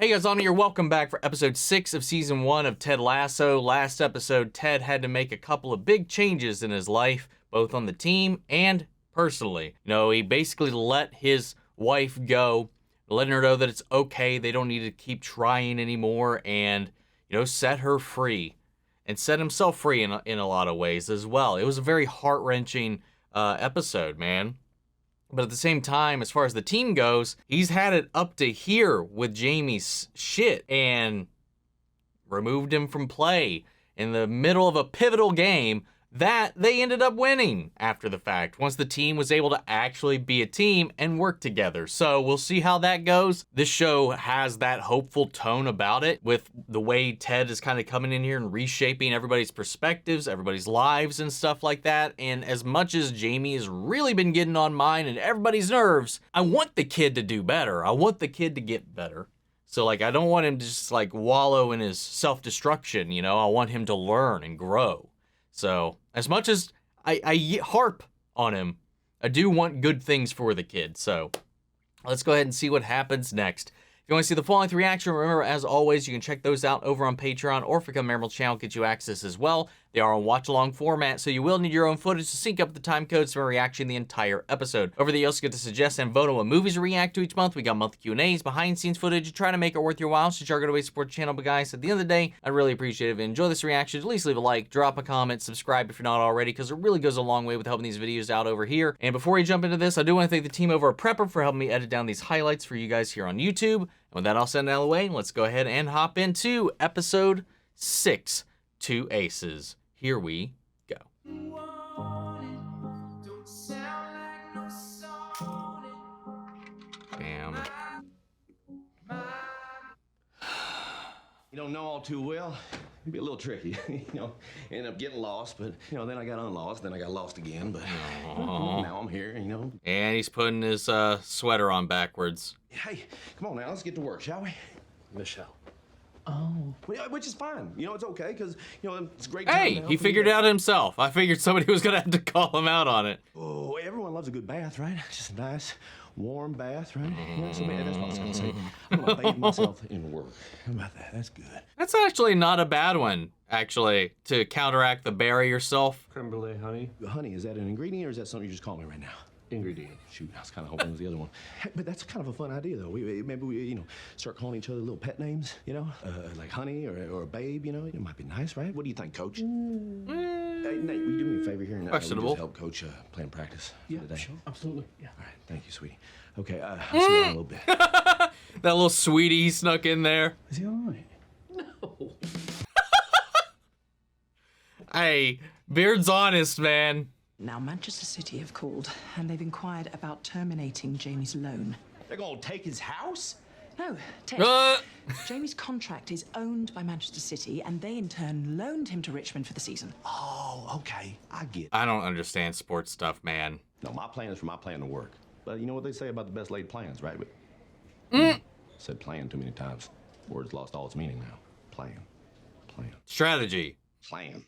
Hey guys, I'm here. Welcome back for episode 6 of season 1 of Ted Lasso. Last episode, Ted had to make a couple of big changes in his life, both on the team and personally. You know, he basically let his wife go, letting her know that it's okay, they don't need to keep trying anymore, and, you know, set her free. And set himself free in a lot of ways as well. It was a very heart-wrenching episode, man. But at the same time, as far as the team goes, he's had it up to here with Jamie's shit and removed him from play in the middle of a pivotal game that they ended up winning after the fact, once the team was able to actually be a team and work together. So we'll see how that goes. This show has that hopeful tone about it, with the way Ted is kind of coming in here and reshaping everybody's perspectives, everybody's lives and stuff like that. And as much as Jamie has really been getting on mine and everybody's nerves, I want the kid to do better. I want the kid to get better. So, like, I don't want him to just, like, wallow in his self-destruction, you know? I want him to learn and grow. So, as much as I harp on him, I do want good things for the kid. So, let's go ahead and see what happens next. If you want to see the full-length reaction, remember, as always, you can check those out over on Patreon, or if you become a member of the channel, get you access as well. They are on watch-along format, so you will need your own footage to sync up the time codes for reaction the entire episode. Over there, you also get to suggest and vote on what movies to react to each month. We got monthly Q&As, behind-the-scenes footage, trying to make it worth your while, so you are going to way support the channel. But guys, at the end of the day, I'd really appreciate it if you enjoy this reaction. At least leave a like, drop a comment, subscribe if you're not already, because it really goes a long way with helping these videos out over here. And before we jump into this, I do want to thank the team over at Prepper for helping me edit down these highlights for you guys here on YouTube. And with that all said and out of the way, let's go ahead and hop into episode 6, 2 Aces. Here we go. Damn. You don't know all too well. It'd be a little tricky, you know. End up getting lost, but you know, then I got unlost, then I got lost again, but now I'm here, you know. And he's putting his sweater on backwards. Hey, come on now, let's get to work, shall we? Michelle. Oh. Which is fine. You know, it's okay, because, you know, it's great. Hey, he figured it out himself. I figured somebody was going to have to call him out on it. Oh, everyone loves a good bath, right? Just a nice, warm bath, right? Yeah, so that's what I was going to say. I'm going to bathe myself in work. How about that? That's good. That's actually not a bad one, actually, to counteract the bury yourself. Creme brulee, honey. Honey, is that an ingredient, or is that something you just call me right now? Ingredient. Shoot, I was kind of hoping it was the other one. But that's kind of a fun idea, though. Maybe we, you know, start calling each other little pet names, you know? Like Honey or Babe, you know? It might be nice, right? What do you think, Coach? Hey, Nate, will you do me a favor here? Questionable. Just help Coach plan practice for today. Sure, absolutely. Yeah. All right, thank you, sweetie. Okay, I'll see you in a little bit. That little sweetie he snuck in there. Is he all right? No. Hey, Beard's honest, man. Now, Manchester City have called, and they've inquired about terminating Jamie's loan. They're gonna take his house? No, Ted. Jamie's contract is owned by Manchester City, and they in turn loaned him to Richmond for the season. Oh, okay, I get it. I don't understand sports stuff, man. No, my plan is for my plan to work. But you know what they say about the best laid plans, right? Said plan too many times. Word's lost all its meaning now. Plan. Strategy. Plan.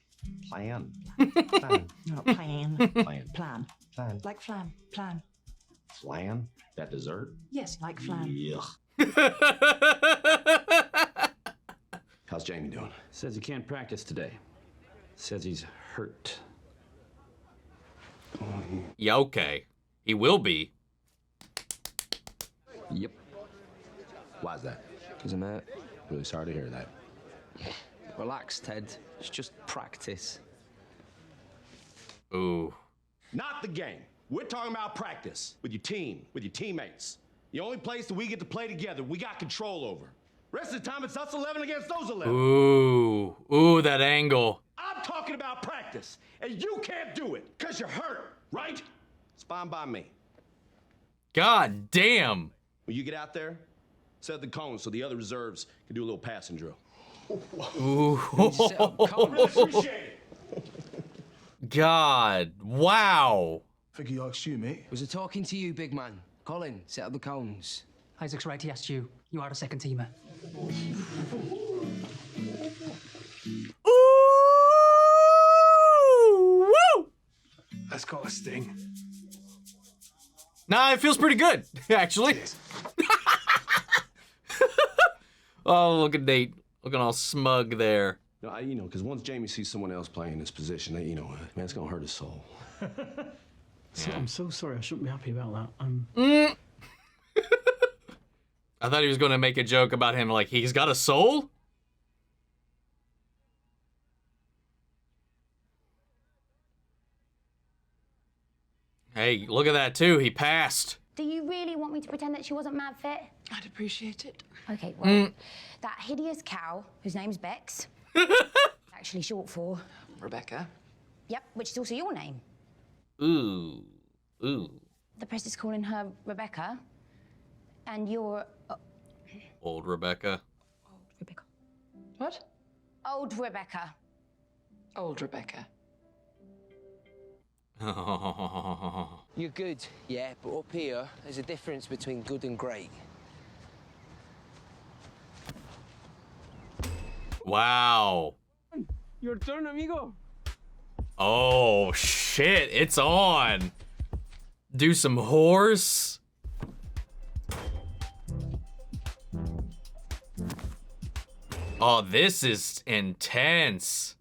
Not plan. Plan. Plan. Like flan. Plan. Flan? That dessert? Yes, like flan. Yuck. How's Jamie doing? Says he can't practice today. Says he's hurt. Yeah, okay. He will be. Yep. Why's that? Because I'm hurt. Really sorry to hear that. Relax, Ted. It's just practice. Ooh. Not the game. We're talking about practice with your team, with your teammates. The only place that we get to play together, we got control over. Rest of the time, it's us 11 against those 11. Ooh, that angle. I'm talking about practice, and you can't do it because you're hurt, right? It's fine by me. God damn. When you get out there, set the cones so the other reserves can do a little passing drill. Ooh. Appreciate it. God. Wow. Figure you asked you, mate. Was I talking to you, big man? Colin, set up the cones. Isaac's right, he asked you. You are a second teamer. Ooh! Woo! That's got a sting. Nah, it feels pretty good, actually. Oh, look at Nate. Looking all smug there. No, you know, because once Jamie sees someone else playing this position, you know, man, it's gonna hurt his soul. So, I'm so sorry. I shouldn't be happy about that. I thought he was going to make a joke about him, like, he's got a soul? Hey, look at that, too. He passed. Do you really want me to pretend that she wasn't mad fit? I'd appreciate it. Okay, well, that hideous cow, whose name's Bex, actually short for... Rebecca. Yep, which is also your name. Ooh. Ooh. The press is calling her Rebecca, and you're... Old Rebecca. Old Rebecca. What? Old Rebecca. Old Rebecca. You're good, yeah, but up here, there's a difference between good and great. Wow. Your turn, amigo. Oh, shit. It's on. Do some horse. Oh, this is intense.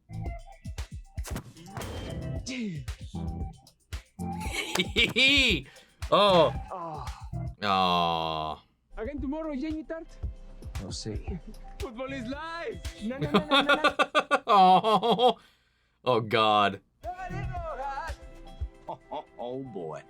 Oh. Oh. Again tomorrow, Jamie Tartt? We'll see. Football is life! No, no, no, no, no, no. Oh. Oh, God. Oh, boy.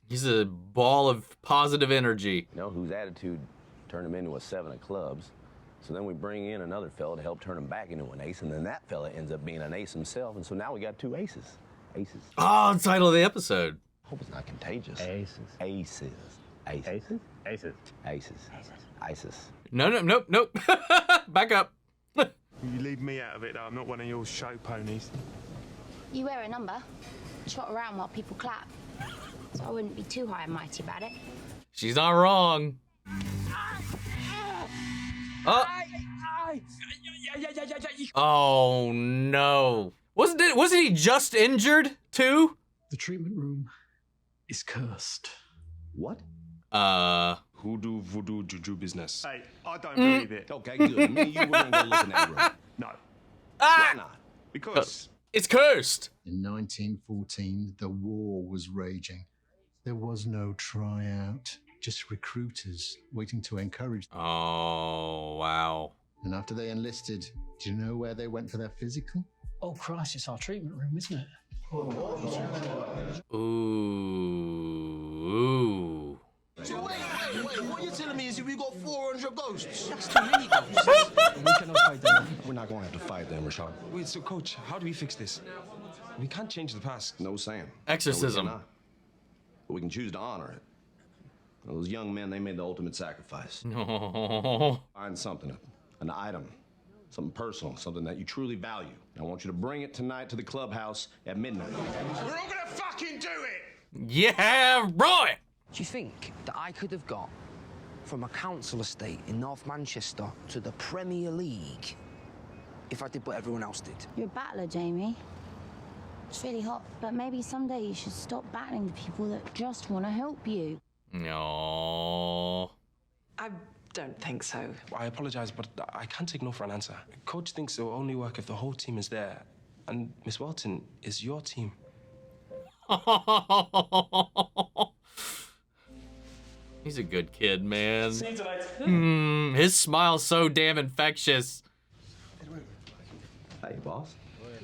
He's a ball of positive energy. You know, whose attitude turned him into a 7 of clubs. So then we bring in another fella to help turn him back into an ace, and then that fella ends up being an ace himself, and so now we got 2 aces. Aces. Oh, the title of the episode. Hope it's not contagious. Aces. Aces. Aces. Aces? Aces. Aces. Aces. No, no, nope, nope. Back up. You leave me out of it, though. I'm not one of your show ponies. You wear a number, trot around while people clap. So I wouldn't be too high and mighty about it. She's not wrong. Oh. Oh no. Wasn't he just injured too? The treatment room is cursed. What? Hoodoo, voodoo, juju business. Hey, I don't believe it. Okay, good. Me and you, we're gonna go look in that room. No. Why not? Because... It's cursed. In 1914, the war was raging. There was no tryout, just recruiters waiting to encourage them. Oh, wow. And after they enlisted, do you know where they went for their physical? Oh, Christ, it's our treatment room, isn't it? Ooh. So wait, what you're telling me is that we got 400 ghosts? That's too many ghosts. We cannot fight them. We're not gonna have to fight them, Rashad. Wait, so coach, how do we fix this? We can't change the past. No, Sam. Exorcism. No, we cannot. But we can choose to honor it. Those young men, they made the ultimate sacrifice. No. Find something, an item, something personal, something that you truly value. I want you to bring it tonight to the clubhouse at midnight. We're all gonna fucking do it! Yeah, right. Do you think that I could have got from a council estate in North Manchester to the Premier League if I did what everyone else did? You're a battler, Jamie. It's really hot, but maybe someday you should stop battling the people that just want to help you. No. I don't think so. I apologize, but I can't take no for an answer. Coach thinks it'll only work if the whole team is there. And Miss Welton is your team. He's a good kid, man. See you tonight. His smile's so damn infectious. Hey, boss.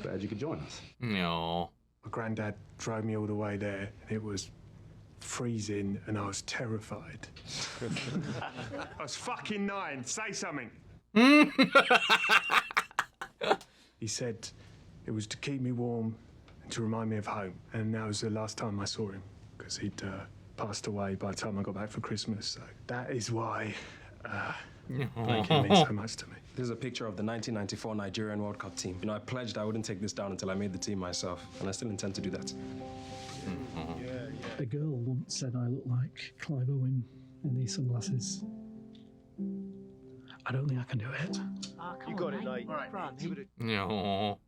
Glad you could join us. No. My granddad drove me all the way there. It was freezing and I was terrified. I was fucking 9. Say something. He said it was to keep me warm and to remind me of home. And that was the last time I saw him because he'd passed away by the time I got back for Christmas. So that is why Blinking means so much to me. This is a picture of the 1994 Nigerian World Cup team. You know, I pledged I wouldn't take this down until I made the team myself, and I still intend to do that. A girl once said I look like Clive Owen in these sunglasses. I don't think I can do it. You got it, mate. All right. No.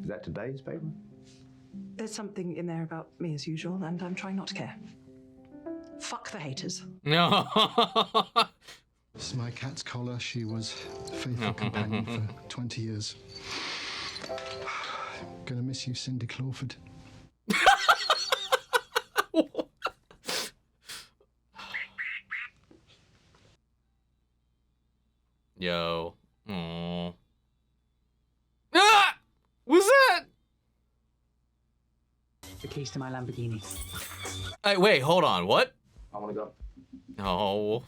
Is that today's paper? There's something in there about me as usual, and I'm trying not to care. Fuck the haters. No. was my cat's collar. She was a faithful companion for 20 years. Gonna miss you, Cindy Clawford. Yo. Aww. Ah! What's that? The keys to my Lamborghini. Hey, wait, hold on. What? I want to go. Oh.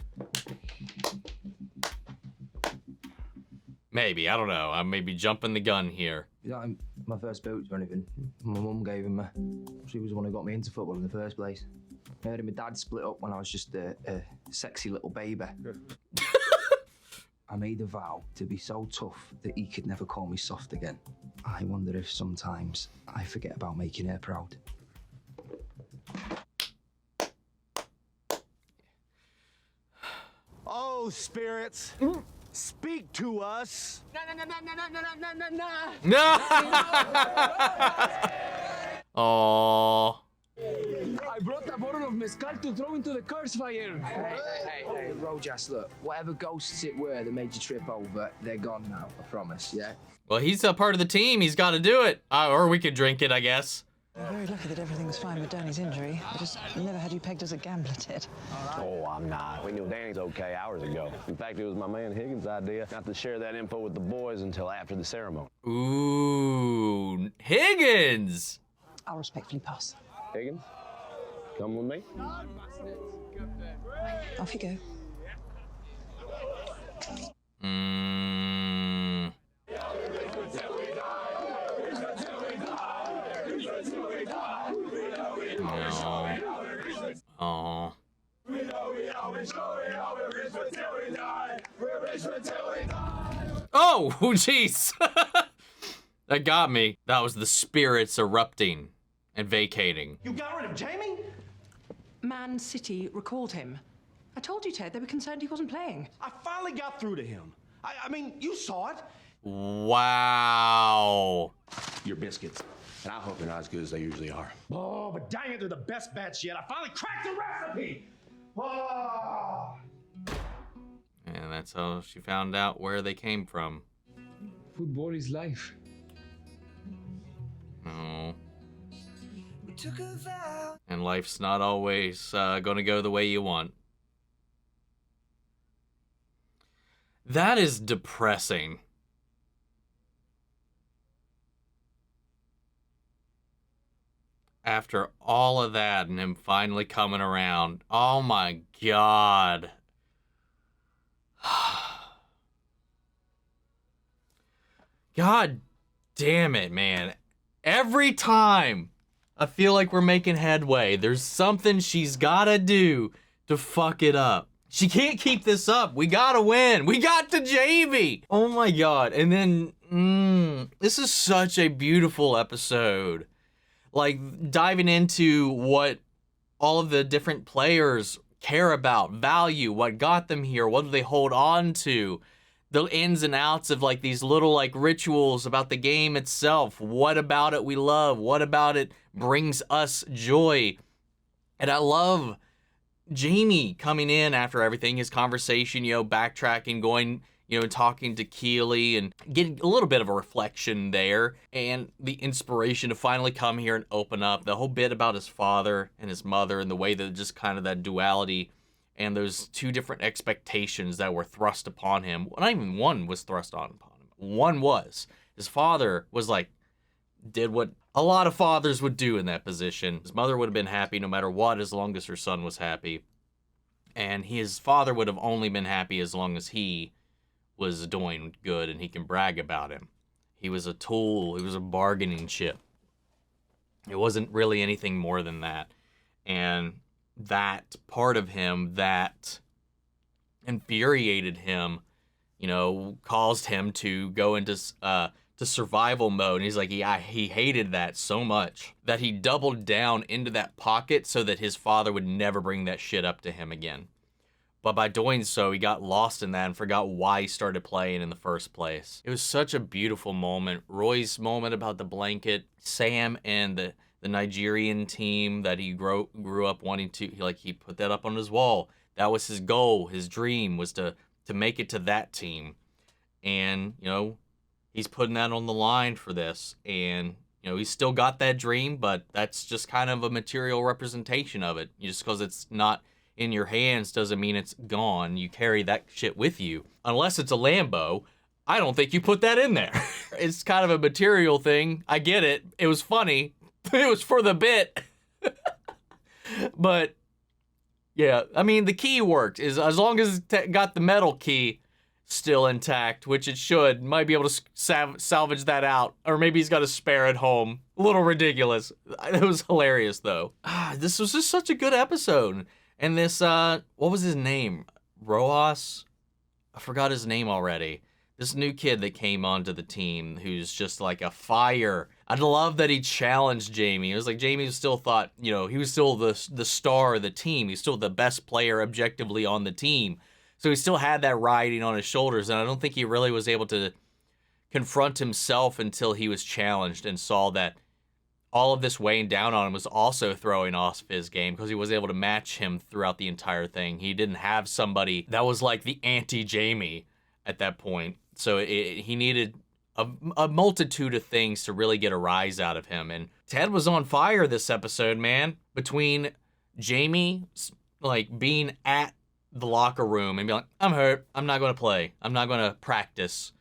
Maybe. I don't know. I may be jumping the gun here. Yeah, my first boots or anything. My mum gave him. She was the one who got me into football in the first place. Her and my dad split up when I was just a sexy little baby. I made a vow to be so tough that he could never call me soft again. I wonder if sometimes I forget about making her proud. Oh, spirits, speak to us. Aww. I brought a bottle of mezcal to throw into the curse fire. Hey, Rojas, look, whatever ghosts it were that made you trip over, they're gone now, I promise, yeah? Well, he's a part of the team. He's got to do it. Or we could drink it, I guess. We're very lucky that everything's fine with Danny's injury. I just never had you pegged as a gambler, Ted. Oh, I'm not. We knew Danny's okay hours ago. In fact, it was my man Higgins' idea not to share that info with the boys until after the ceremony. Ooh, Higgins! I'll respectfully pass. Higgins, come with me. Off you go. No. Oh. Oh, jeez. That got me. That was the spirits erupting and vacating. You got rid of Jamie? Man City recalled him. I told you, Ted, they were concerned he wasn't playing. I finally got through to him. I mean, you saw it. Wow. Your biscuits. And I hope they're not as good as they usually are. Oh, but dang it, they're the best batch yet. I finally cracked the recipe! Oh. And that's how she found out where they came from. Football is life. Oh. And life's not always gonna go the way you want. That is depressing. After all of that and him finally coming around. Oh my God. God damn it, man. Every time I feel like we're making headway, there's something she's gotta do to fuck it up. She can't keep this up. We gotta win. We got the JV. Oh my God. And then, this is such a beautiful episode. Like, diving into what all of the different players care about, value, what got them here, what do they hold on to, the ins and outs of like these little like rituals about the game itself. What about it we love? What about it brings us joy? And I love Jamie coming in after everything, his conversation, backtracking, going, talking to Keeley and getting a little bit of a reflection there and the inspiration to finally come here and open up. The whole bit about his father and his mother and the way that just kind of that duality and those two different expectations that were thrust upon him. Not even one was thrust upon him. One was. His father was like, did what a lot of fathers would do in that position. His mother would have been happy no matter what as long as her son was happy. And his father would have only been happy as long as he was doing good and he can brag about him. He was a tool. He was a bargaining chip. It wasn't really anything more than that. And that part of him that infuriated him, caused him to go into to survival mode. And he's like, he hated that so much that he doubled down into that pocket so that his father would never bring that shit up to him again. But by doing so, he got lost in that and forgot why he started playing in the first place. It was such a beautiful moment. Roy's moment about the blanket, Sam and the Nigerian team that he grew up wanting to, he put that up on his wall. That was his goal, his dream was to to make it to that team. And, you know, he's putting that on the line for this. And, you know, he's still got that dream, but that's just kind of a material representation of it. Just because it's not in your hands doesn't mean it's gone. You carry that shit with you. Unless it's a Lambo, I don't think you put that in there. It's kind of a material thing. I get it. It was funny. It was for the bit. But, yeah, I mean, the key worked. As long as it's got the metal key still intact, which it should, might be able to salvage that out. Or maybe he's got a spare at home. A little ridiculous. It was hilarious, though. This was just such a good episode. And this, what was his name? Rojas? I forgot his name already. This new kid that came onto the team who's just like a fire. I love that he challenged Jamie. It was like Jamie still thought, you know, he was still the star of the team. He's still the best player objectively on the team. So he still had that riding on his shoulders. And I don't think he really was able to confront himself until he was challenged and saw that all of this weighing down on him was also throwing off his game because he was able to match him throughout the entire thing. He didn't have somebody that was like the anti-Jamie at that point. So he needed a multitude of things to really get a rise out of him. And Ted was on fire this episode, man. Between Jamie, like, being at the locker room and being like, I'm hurt, I'm not going to play, I'm not going to practice,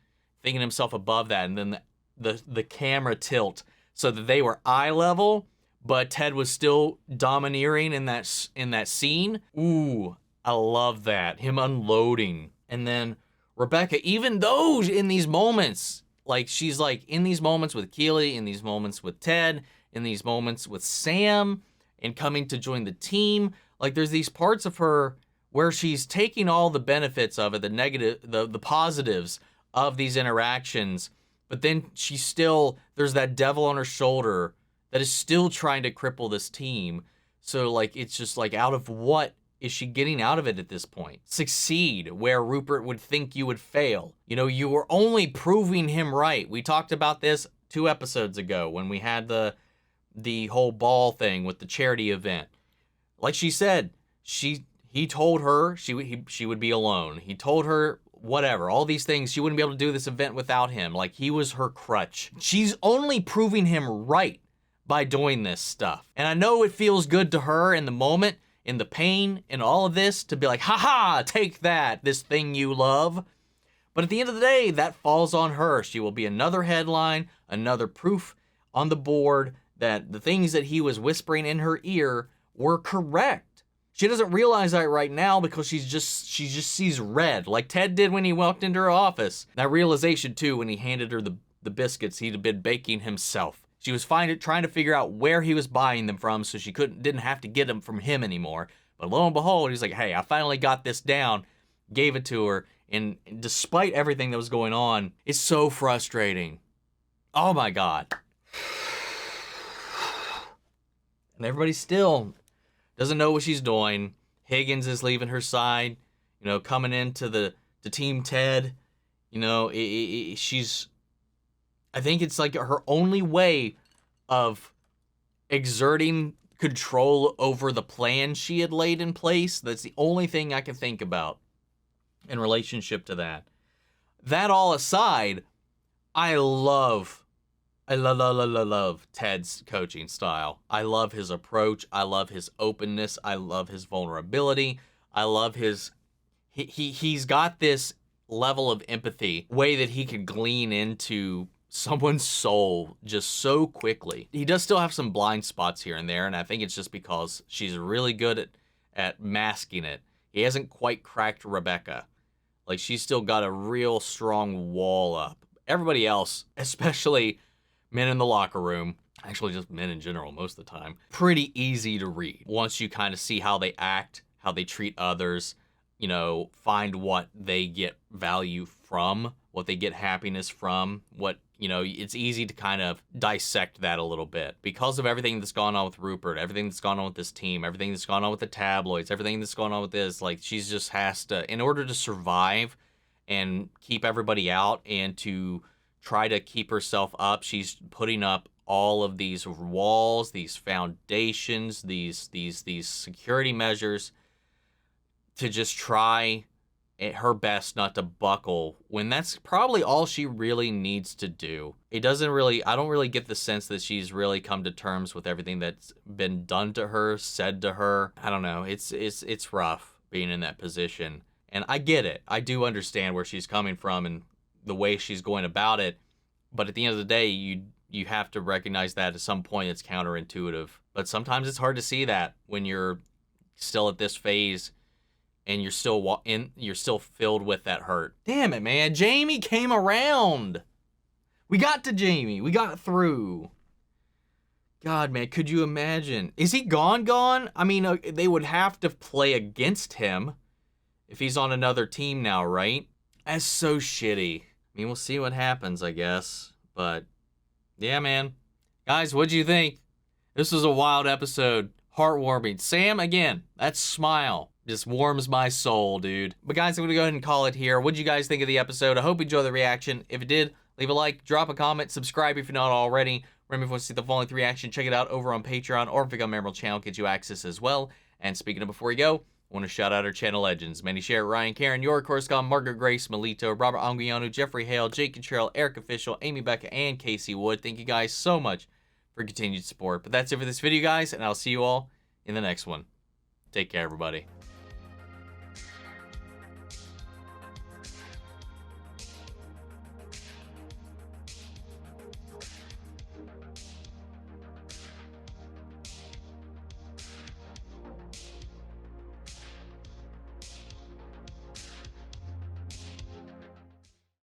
thinking himself above that, and then the camera tilt so that they were eye level, but Ted was still domineering in that scene. Ooh, I love that. Him unloading. And then Rebecca, even though in these moments, like, she's like in these moments with Keeley, in these moments with Ted, in these moments with Sam, and coming to join the team, like, there's these parts of her where she's taking all the benefits of it, the negative, the positives of these interactions, but then she's still, there's that devil on her shoulder that is still trying to cripple this team. So, like, it's just like, out of what is she getting out of it at this point? Succeed where Rupert would think you would fail. You know, you were only proving him right. We talked about this 2 episodes ago when we had the whole ball thing with the charity event. Like she said, he told her she would be alone. He told her whatever, all these things. She wouldn't be able to do this event without him. Like, he was her crutch. She's only proving him right by doing this stuff. And I know it feels good to her in the moment, in the pain, in all of this, to be like, haha, take that, this thing you love. But at the end of the day, that falls on her. She will be another headline, another proof on the board that the things that he was whispering in her ear were correct. She doesn't realize that right now because she just sees red, like Ted did when he walked into her office. That realization too, when he handed her the biscuits he'd been baking himself. She was trying to figure out where he was buying them from so she didn't have to get them from him anymore. But lo and behold, he's like, hey, I finally got this down, gave it to her, and despite everything that was going on, it's so frustrating. Oh my God. And everybody still doesn't know what she's doing. Higgins is leaving her side, you know, coming into the Team Ted. You know, she's, I think it's like her only way of exerting control over the plan she had laid in place. That's the only thing I can think about in relationship to that. That all aside, I love Ted's coaching style. I love his approach. I love his openness. I love his vulnerability. I love his, he's got this level of empathy, way that he could glean into someone's soul just so quickly. He does still have some blind spots here and there, and I think it's just because she's really good at masking it. He hasn't quite cracked Rebecca. Like, she's still got a real strong wall up. Everybody else, especially men in the locker room, actually just men in general most of the time, pretty easy to read. Once you kind of see how they act, how they treat others, you know, find what they get value from, what they get happiness from, what, you know, it's easy to kind of dissect that a little bit. Because of everything that's gone on with Rupert, everything that's gone on with this team, everything that's gone on with the tabloids, everything that's gone on with this, like, she's just has to, in order to survive and keep everybody out and to try to keep herself up, she's putting up all of these walls, these foundations, these security measures to just try her best not to buckle when that's probably all she really needs to do. I don't really get the sense that she's really come to terms with everything that's been done to her, said to her. I don't know. It's rough being in that position. And I get it. I do understand where she's coming from and the way she's going about it. But at the end of the day, you have to recognize that at some point it's counterintuitive. But sometimes it's hard to see that when you're still at this phase and you're still filled with that hurt. Damn it, man. Jamie came around. We got to Jamie. We got through. God, man, could you imagine? Is he gone? I mean, they would have to play against him if he's on another team now, right? That's so shitty. I mean, we'll see what happens, I guess. But, yeah, man. Guys, what'd you think? This was a wild episode. Heartwarming. Sam, again, that smile just warms my soul, dude. But guys, I'm going to go ahead and call it here. What'd you guys think of the episode? I hope you enjoyed the reaction. If it did, leave a like, drop a comment, subscribe if you're not already. Remember, if you want to see the full-length reaction, check it out over on Patreon, or if you become a member of the channel, get you access as well. And speaking of before you go, I want to shout out our channel legends. Manny Sherritt, Ryan Karen, York Coruscant, Margaret Grace, Melito, Robert Anguiano, Jeffrey Hale, Jake Contrell, Eric Official, Amy Becca, and Casey Wood. Thank you guys so much for continued support. But that's it for this video, guys, and I'll see you all in the next one. Take care, everybody.